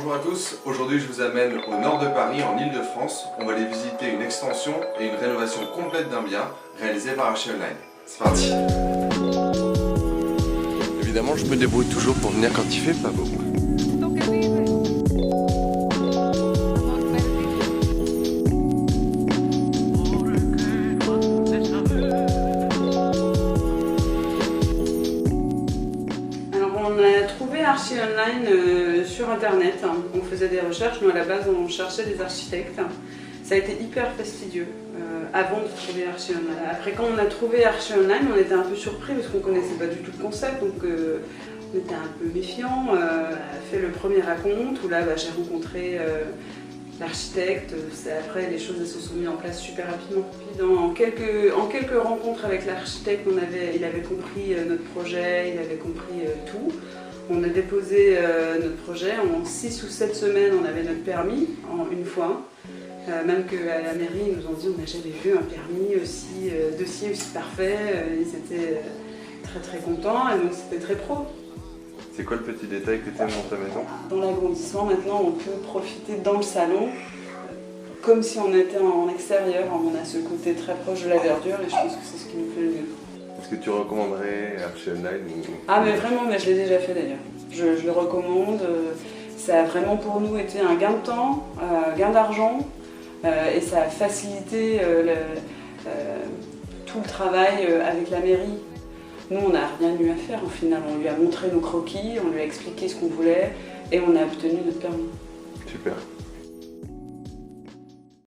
Bonjour à tous, aujourd'hui je vous amène au nord de Paris, en Île-de-France. On va aller visiter une extension et une rénovation complète d'un bien réalisé par Archi Online. C'est parti. Évidemment je me débrouille toujours pour venir quand il fait pas beau. On a trouvé Archi Online sur internet. On faisait des recherches, nous à la base on cherchait des architectes. Ça a été hyper fastidieux avant de trouver Archi Online. Après quand on a trouvé Archi Online, on était un peu surpris parce qu'on ne connaissait pas du tout le concept, donc on était un peu méfiants. On a fait le premier raconte où là j'ai rencontré l'architecte. Après les choses se sont mises en place super rapidement. Puis en quelques rencontres avec l'architecte, il avait compris notre projet, il avait compris tout. On a déposé notre projet, en 6 ou 7 semaines on avait notre permis, en une fois. Même qu'à la mairie ils nous ont dit on n'a jamais vu un permis aussi, dossier aussi parfait. Ils étaient très très contents et donc c'était très pro. C'est quoi le petit détail que tu aimes dans ta maison? Dans l'agrandissement maintenant on peut profiter dans le salon comme si on était en extérieur. On a ce côté très proche de la verdure et je pense que c'est ce qui nous plaît le mieux. Est-ce que tu recommanderais Archi Online ou... Ah mais vraiment, mais je l'ai déjà fait d'ailleurs. Je le recommande. Ça a vraiment pour nous été un gain de temps, gain d'argent et ça a facilité tout le travail avec la mairie. Nous on n'a rien eu à faire au final. On lui a montré nos croquis, on lui a expliqué ce qu'on voulait et on a obtenu notre permis. Super.